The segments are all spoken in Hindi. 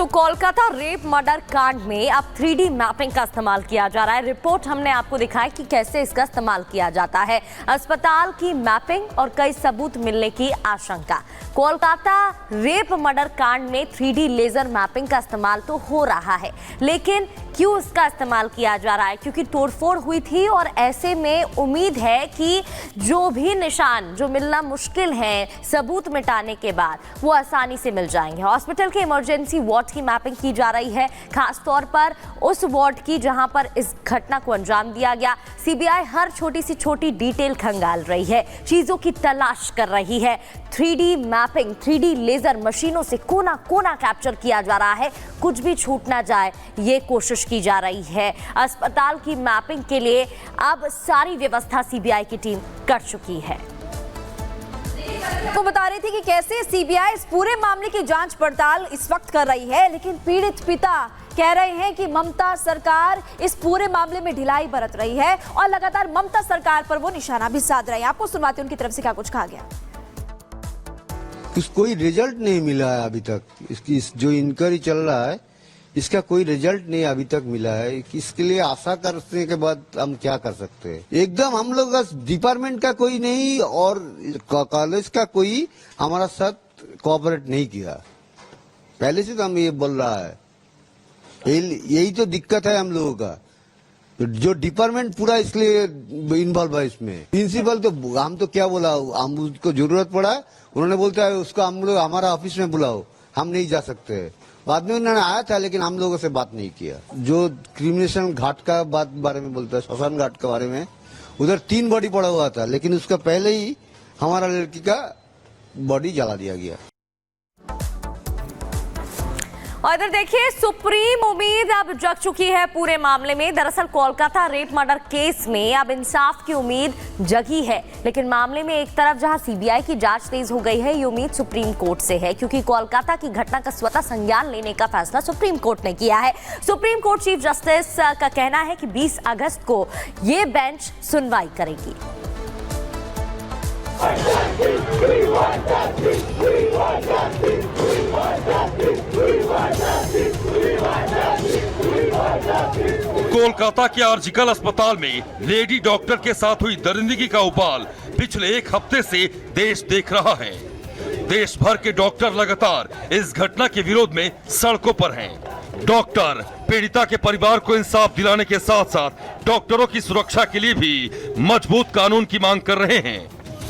तो कोलकाता रेप मर्डर कांड में अब 3D मैपिंग का इस्तेमाल किया जा रहा है। रिपोर्ट हमने आपको दिखाई कि कैसे इसका इस्तेमाल किया जाता है। अस्पताल की मैपिंग और कई सबूत मिलने की आशंका। कोलकाता रेप मर्डर कांड में 3D लेजर मैपिंग का इस्तेमाल तो हो रहा है, लेकिन क्यों इसका इस्तेमाल किया जा रहा है? क्योंकि तोड़फोड़ हुई थी और ऐसे में उम्मीद है कि जो भी निशान जो मिलना मुश्किल है सबूत मिटाने के बाद वो आसानी से मिल जाएंगे। हॉस्पिटल के इमरजेंसी वार्ड की मैपिंग की जा रही है, खास तौर पर उस वार्ड की जहां पर इस घटना को अंजाम दिया गया। सीबीआई हर छोटी सी छोटी डिटेल खंगाल रही है, चीजों की तलाश कर रही है। 3D मैपिंग, 3D लेजर मशीनों से कोना कोना कैप्चर किया जा रहा है, कुछ भी छूट ना जाए ये कोशिश की जा रही है। अस्पताल की मैपिंग के लिए अब सारी व्यवस्था सीबीआई की टीम कर चुकी है। तो बता रही थी कि कैसे सीबीआई इस पूरे मामले की जांच पड़ताल इस वक्त कर रही है, लेकिन पीड़ित पिता कह रहे हैं कि ममता सरकार इस पूरे मामले में ढिलाई बरत रही है और लगातार ममता सरकार पर वो निशाना भी साध रहे हैं। आपको सुनवाते उनकी तरफ से क्या कुछ कहा गया। कोई रिजल्ट नहीं मिला है अभी तक। इसकी जो इंक्वायरी चल रहा है इसका कोई रिजल्ट नहीं अभी तक मिला है। इसके लिए आशा करने के बाद हम क्या कर सकते हैं। एकदम हम लोग डिपार्टमेंट का कोई नहीं और कॉलेज का कोई हमारा साथ कोऑपरेट नहीं किया। पहले से तो हम ये बोल रहा है, यही तो दिक्कत है हम लोगों का। जो डिपार्टमेंट पूरा इसलिए इन्वॉल्व है इसमें। प्रिंसिपल तो हम तो क्या बोला, हम उसको जरूरत पड़ा है, उन्होंने बोलता है उसको हम लोग हमारा ऑफिस में बुलाओ, हम नहीं जा सकते। बाद में उन्होंने आया था लेकिन हम लोगों से बात नहीं किया। जो क्रिमिनेशन घाट का बारे में बोलता है, श्मशान घाट के बारे में, उधर 3 बॉडी पड़ा हुआ था, लेकिन उसका पहले ही हमारा लड़की का बॉडी जला दिया गया। और इधर देखिए, सुप्रीम उम्मीद अब जग चुकी है पूरे मामले में। दरअसल कोलकाता रेप मर्डर केस में अब इंसाफ की उम्मीद जगी है, लेकिन मामले में एक तरफ जहां सीबीआई की जांच तेज हो गई है, ये उम्मीद सुप्रीम कोर्ट से है, क्योंकि कोलकाता की घटना का स्वतः संज्ञान लेने का फैसला सुप्रीम कोर्ट ने किया है। सुप्रीम कोर्ट चीफ जस्टिस का कहना है कि 20 अगस्त को ये बेंच सुनवाई करेगी। कोलकाता के आरजीकल अस्पताल में लेडी डॉक्टर के साथ हुई दरिंदगी का उबाल पिछले 1 हफ्ते से देश देख रहा है। देश भर के डॉक्टर लगातार इस घटना के विरोध में सड़कों पर हैं। डॉक्टर पीड़िता के परिवार को इंसाफ दिलाने के साथ साथ डॉक्टरों की सुरक्षा के लिए भी मजबूत कानून की मांग कर रहे हैं।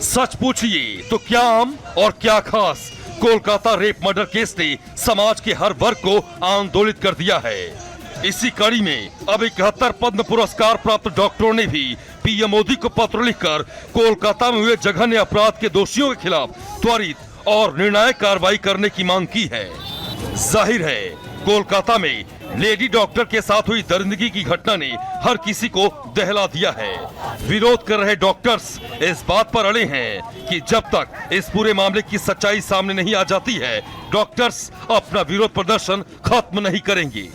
सच पूछिए तो क्या आम और क्या खास, कोलकाता रेप मर्डर केस ने समाज के हर वर्ग को आंदोलित कर दिया है। इसी कड़ी में अब 71 पद्म पुरस्कार प्राप्त डॉक्टरों ने भी पीएम मोदी को पत्र लिखकर कोलकाता में हुए जघन्य अपराध के दोषियों के खिलाफ त्वरित और निर्णायक कार्रवाई करने की मांग की है। जाहिर है, कोलकाता में लेडी डॉक्टर के साथ हुई दरिंदगी की घटना ने हर किसी को दहला दिया है। विरोध कर रहे डॉक्टर्स इस बात पर अड़े हैं कि जब तक इस पूरे मामले की सच्चाई सामने नहीं आ जाती है, डॉक्टर्स अपना विरोध प्रदर्शन खत्म नहीं करेंगे।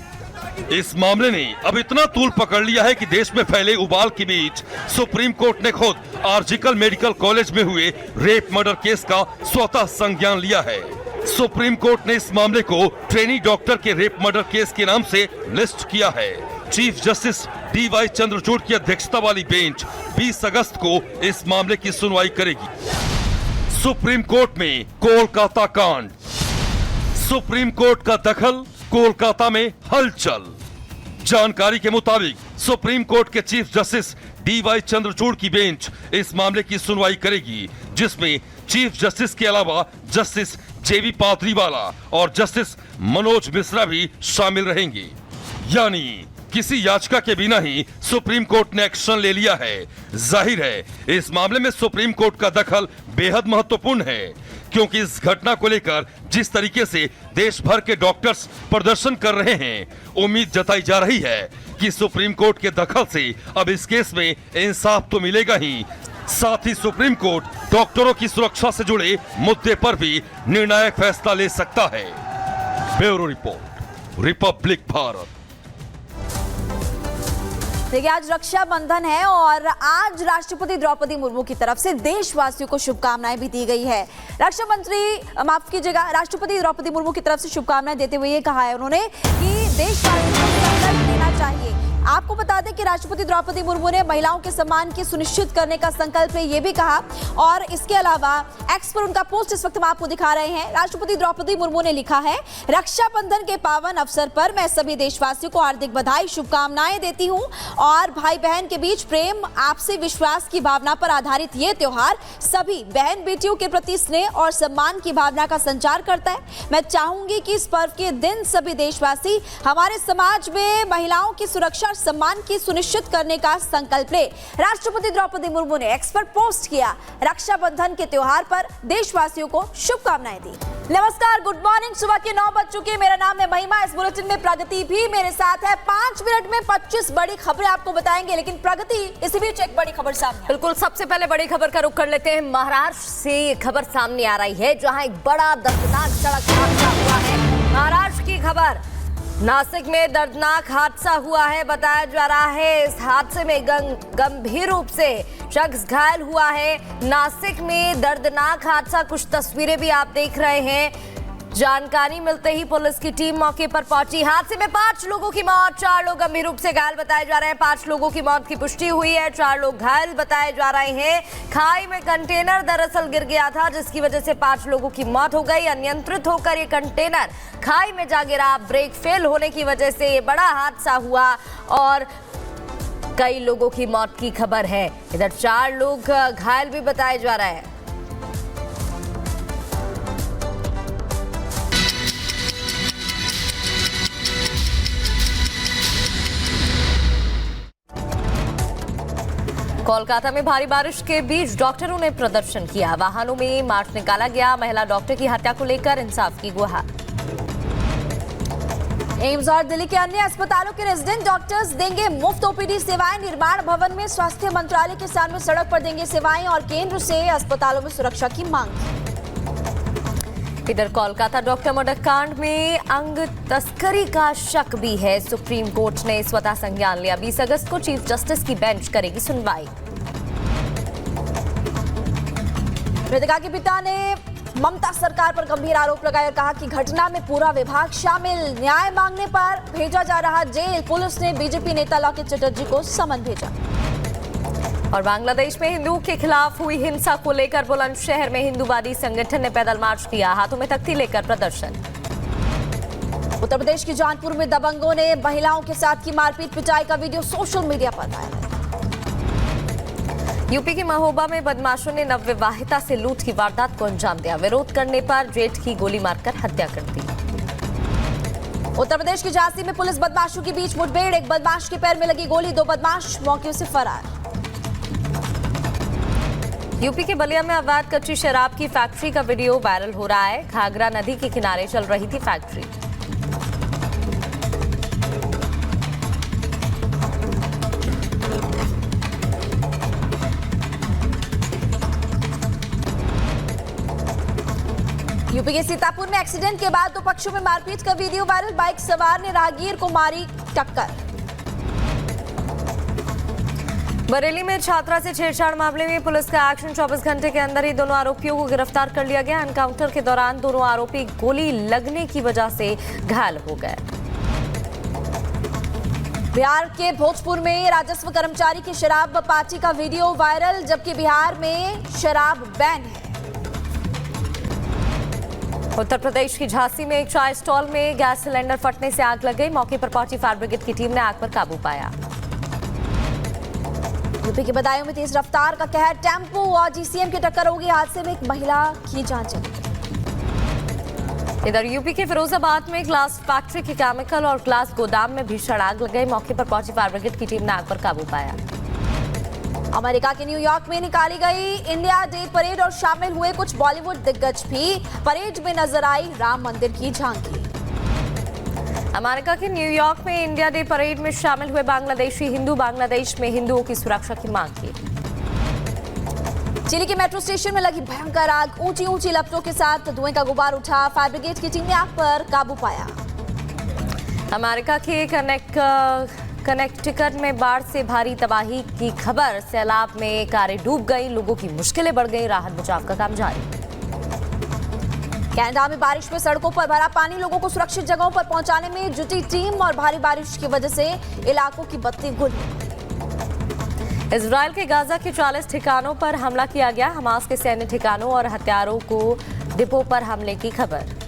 इस मामले ने अब इतना तूल पकड़ लिया है कि देश में फैले उबाल के बीच सुप्रीम कोर्ट ने खुद आरजीकल मेडिकल कॉलेज में हुए रेप मर्डर केस का स्वतः संज्ञान लिया है। सुप्रीम कोर्ट ने इस मामले को ट्रेनी डॉक्टर के रेप मर्डर केस के नाम से लिस्ट किया है। चीफ जस्टिस DY चंद्रचूड़ की अध्यक्षता वाली बेंच 20 अगस्त को इस मामले की सुनवाई करेगी। सुप्रीम कोर्ट में कोलकाता कांड, सुप्रीम कोर्ट का दखल, कोलकाता में हलचल। जानकारी के मुताबिक सुप्रीम कोर्ट के चीफ जस्टिस DY चंद्रचूड़ की बेंच इस मामले की सुनवाई करेगी, जिसमें चीफ जस्टिस के अलावा जस्टिस JB पादरीवाला और जस्टिस मनोज मिश्रा भी शामिल रहेंगे। यानी किसी याचिका के बिना ही सुप्रीम कोर्ट ने एक्शन ले लिया है। जाहिर है, इस मामले में सुप्रीम कोर्ट का दखल बेहद महत्वपूर्ण है, क्योंकि इस घटना को लेकर जिस तरीके से देश भर के डॉक्टर्स प्रदर्शन कर रहे हैं, उम्मीद जताई जा रही है कि सुप्रीम कोर्ट के दखल से अब इस केस में इंसाफ तो मिलेगा ही, साथ ही सुप्रीम कोर्ट डॉक्टरों की सुरक्षा से जुड़े मुद्दे पर भी निर्णायक फैसला ले सकता है। Bureau report, Republic Bharat. देखिए, आज रक्षाबंधन है और आज राष्ट्रपति द्रौपदी मुर्मू की तरफ से देशवासियों को शुभकामनाएं भी दी गई है। रक्षा मंत्री माफ कीजिएगा, राष्ट्रपति द्रौपदी मुर्मू की तरफ से शुभकामनाएं देते हुए ये कहा है उन्होंने कि देशवासियों को संकल्प लेना चाहिए। आपको बता दें कि राष्ट्रपति द्रौपदी मुर्मू ने महिलाओं के सम्मान की सुनिश्चित करने का संकल्प है, ये भी कहा। और इसके अलावा एक्स पर उनका पोस्ट इस वक्त हम आपको दिखा रहे हैं। राष्ट्रपति द्रौपदी मुर्मू ने लिखा है, रक्षाबंधन के पावन अवसर पर मैं सभी देशवासियों को हार्दिक बधाई शुभकामनाएं देती हूं और भाई बहन के बीच प्रेम आपसी विश्वास की भावना पर आधारित ये त्योहार सभी बहन बेटियों के प्रति स्नेह और सम्मान की भावना का संचार करता है। मैं चाहूंगी कि इस पर्व के दिन सभी देशवासी हमारे समाज में महिलाओं की सुरक्षा और सम्मान की सुनिश्चित करने का संकल्प ले। राष्ट्रपति द्रौपदी मुर्मू ने एक्स पर पोस्ट किया, रक्षाबंधन के त्योहार पर देशवासियों को शुभकामनाएं दी। नमस्कार, गुड मॉर्निंग। सुबह के 9 बज चुके। मेरा नाम है महिमा। इस बुलेटिन में प्रगति भी मेरे साथ है। 5 मिनट में 25 बड़ी खबरें आपको बताएंगे, लेकिन प्रगति इसी बीच एक बड़ी खबर सामने। बिल्कुल, सबसे पहले बड़ी खबर का रुख कर लेते हैं। महाराष्ट्र से ये खबर सामने आ रही है, जहां एक बड़ा दर्दनाक सड़क हादसा हुआ है। महाराष्ट्र की खबर, नासिक में दर्दनाक हादसा हुआ है। बताया जा रहा है इस हादसे में गंभीर रूप से शख्स घायल हुआ है। नासिक में दर्दनाक हादसा, कुछ तस्वीरें भी आप देख रहे हैं। जानकारी मिलते ही पुलिस की टीम मौके पर पहुंची। हादसे में 5 लोगों की मौत, 4 लोग गंभीर रूप से घायल बताए जा रहे हैं। 5 लोगों की मौत की पुष्टि हुई है, 4 लोग घायल बताए जा रहे हैं। खाई में कंटेनर दरअसल गिर गया था, जिसकी वजह से 5 लोगों की मौत हो गई। अनियंत्रित होकर ये कंटेनर खाई में जा गिरा। ब्रेक फेल होने की वजह से ये बड़ा हादसा हुआ और कई लोगों की मौत की खबर है। इधर 4 लोग घायल भी बताए जा रहे हैं। कोलकाता में भारी बारिश के बीच डॉक्टरों ने प्रदर्शन किया। वाहनों में मार्च निकाला गया। महिला डॉक्टर की हत्या को लेकर इंसाफ की गुहार। एम्स और दिल्ली के अन्य अस्पतालों के रेजिडेंट डॉक्टर्स देंगे मुफ्त ओपीडी सेवाएं। निर्माण भवन में स्वास्थ्य मंत्रालय के सामने सड़क पर देंगे सेवाएं और केंद्र से अस्पतालों में सुरक्षा की मांग। इधर कोलकाता डॉक्टर मर्डर कांड में अंग तस्करी का शक भी है। सुप्रीम कोर्ट ने स्वतः संज्ञान लिया। 20 अगस्त को चीफ जस्टिस की बेंच करेगी सुनवाई। मृतका के पिता ने ममता सरकार पर गंभीर आरोप लगाए और कहा कि घटना में पूरा विभाग शामिल। न्याय मांगने पर भेजा जा रहा जेल। पुलिस ने बीजेपी नेता लॉकेट चटर्जी को समन भेजा। और बांग्लादेश में हिंदुओं के खिलाफ हुई हिंसा को लेकर बुलंदशहर में हिंदूवादी संगठन ने पैदल मार्च किया। हाथों में तख्ती लेकर प्रदर्शन। उत्तर प्रदेश के जौनपुर में दबंगों ने महिलाओं के साथ की मारपीट पिटाई का वीडियो सोशल मीडिया पर वायरल। यूपी के महोबा में बदमाशों ने नवविवाहिता से लूट की वारदात को अंजाम दिया। विरोध करने पर जेठ की गोली मारकर हत्या कर दी। उत्तर प्रदेश की झांसी में पुलिस बदमाशों के बीच मुठभेड़। एक बदमाश के पैर में लगी गोली, 2 बदमाश मौके से फरार। यूपी के बलिया में अवैध कच्ची शराब की फैक्ट्री का वीडियो वायरल हो रहा है। घाघरा नदी के किनारे चल रही थी फैक्ट्री। यूपी के सीतापुर में एक्सीडेंट के बाद 2 पक्षों में मारपीट का वीडियो वायरल। बाइक सवार ने राहगीर को मारी टक्कर। बरेली में छात्रा से छेड़छाड़ मामले में पुलिस का एक्शन। 24 घंटे के अंदर ही दोनों आरोपियों को गिरफ्तार कर लिया गया। एनकाउंटर के दौरान दोनों आरोपी गोली लगने की वजह से घायल हो गए। बिहार के भोजपुर में राजस्व कर्मचारी की शराब पार्टी का वीडियो वायरल, जबकि बिहार में शराब बैन है। उत्तर प्रदेश की झांसी में एक चाय स्टॉल में गैस सिलेंडर फटने से आग लग गई। मौके पर पहुंची फायर ब्रिगेड की टीम ने आग पर काबू पाया। यूपी के बदायूं में तेज रफ्तार का कहर। टेम्पो और जीसीएम की टक्कर होगी। हादसे में एक महिला की जान चली गई। इधर यूपी के फिरोजाबाद में ग्लास फैक्ट्री के केमिकल और ग्लास गोदाम में भीषण आग लग गई। मौके पर पहुंची फायर ब्रिगेड की टीम ने आग पर काबू पाया। अमेरिका के न्यूयॉर्क में निकाली गई इंडिया डे परेड और शामिल हुए कुछ बॉलीवुड दिग्गज भी। परेड में नजर आई राम मंदिर की झांकी। अमेरिका के न्यूयॉर्क में इंडिया डे परेड में शामिल हुए बांग्लादेशी हिंदू बांग्लादेश में हिंदुओं की सुरक्षा की मांग की। चिली के मेट्रो स्टेशन में लगी भयंकर आग। ऊंची ऊंची लपटों के साथ धुएं का गुबार उठा। फायर ब्रिगेड की टीम ने आग पर काबू पाया। अमेरिका के कनेक्टिकट में बाढ़ से भारी तबाही की खबर। सैलाब में कारें डूब गई, लोगों की मुश्किलें बढ़ गई, राहत बचाव का काम जारी। कनाडा में बारिश में सड़कों पर भरा पानी, लोगों को सुरक्षित जगहों पर पहुंचाने में जुटी टीम और भारी बारिश की वजह से इलाकों की बत्ती गुल। इजराइल के गाजा के 40 ठिकानों पर हमला किया गया। हमास के सैन्य ठिकानों और हथियारों को डिपो पर हमले की खबर।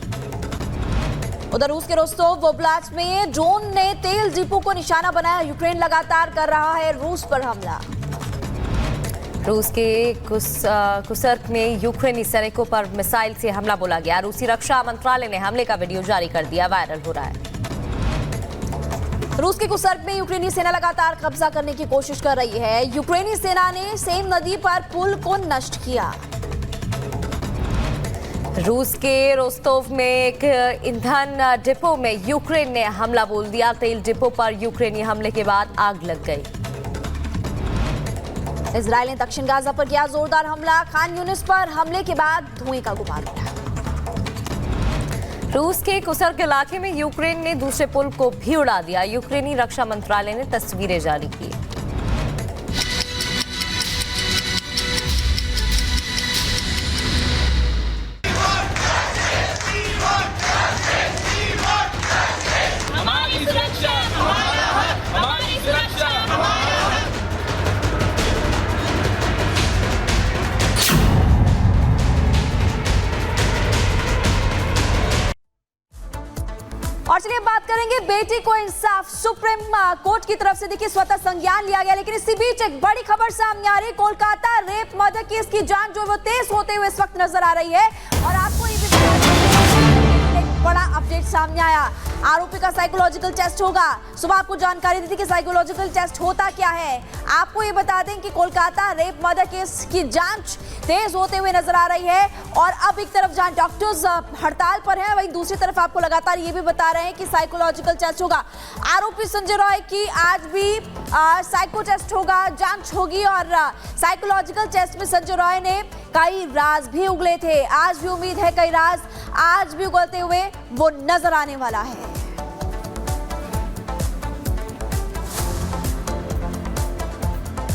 उधर रूस के रोस्टोव ओब्लास्ट में ड्रोन ने तेल डिपो को निशाना बनाया। यूक्रेन लगातार कर रहा है रूस पर हमला। रूस के कुसर्क में यूक्रेनी सैनिकों पर मिसाइल से हमला बोला गया। रूसी रक्षा मंत्रालय ने हमले का वीडियो जारी कर दिया, वायरल हो रहा है। रूस के कुसर्क में यूक्रेनी सेना लगातार कब्जा करने की कोशिश कर रही है। यूक्रेनी सेना ने सेम नदी पर पुल को नष्ट किया। रूस के रोस्टोव में एक ईंधन डिपो में यूक्रेन ने हमला बोल दिया। तेल डिपो पर यूक्रेनी हमले के बाद आग लग गई। इजराइल ने दक्षिण गाजा पर किया जोरदार हमला। खान यूनिस पर हमले के बाद धुएं का गुबार उठा। रूस के कुसर्क इलाके में यूक्रेन ने दूसरे पुल को भी उड़ा दिया। यूक्रेनी रक्षा मंत्रालय ने तस्वीरें जारी की। और चलिए बात करेंगे बेटी को इंसाफ। सुप्रीम कोर्ट की तरफ से देखिए स्वतः संज्ञान लिया गया, लेकिन इसी बीच एक बड़ी खबर सामने आ रही है। कोलकाता रेप मर्डर केस की जांच जो वो तेज होते हुए इस वक्त नजर आ रही है। और आपको ये भी एक बड़ा अपडेट सामने आया। आरोपी का साइकोलॉजिकल टेस्ट होगा। सुबह आपको जानकारी दी थी कि साइकोलॉजिकल टेस्ट होता क्या है। आपको ये बता दें कि कोलकाता रेप मर्डर केस की जांच तेज होते हुए नजर आ रही है। और अब एक तरफ जहां डॉक्टर्स हड़ताल पर हैं, वहीं दूसरी तरफ आपको लगातार ये भी बता रहे हैं कि साइकोलॉजिकल टेस्ट होगा। आरोपी संजय रॉय की आज भी साइको टेस्ट होगा, जांच होगी। और साइकोलॉजिकल टेस्ट में संजय रॉय ने कई राज भी उगले थे। आज भी उम्मीद है कई राज आज भी उगलते हुए वो नजर आने वाला है।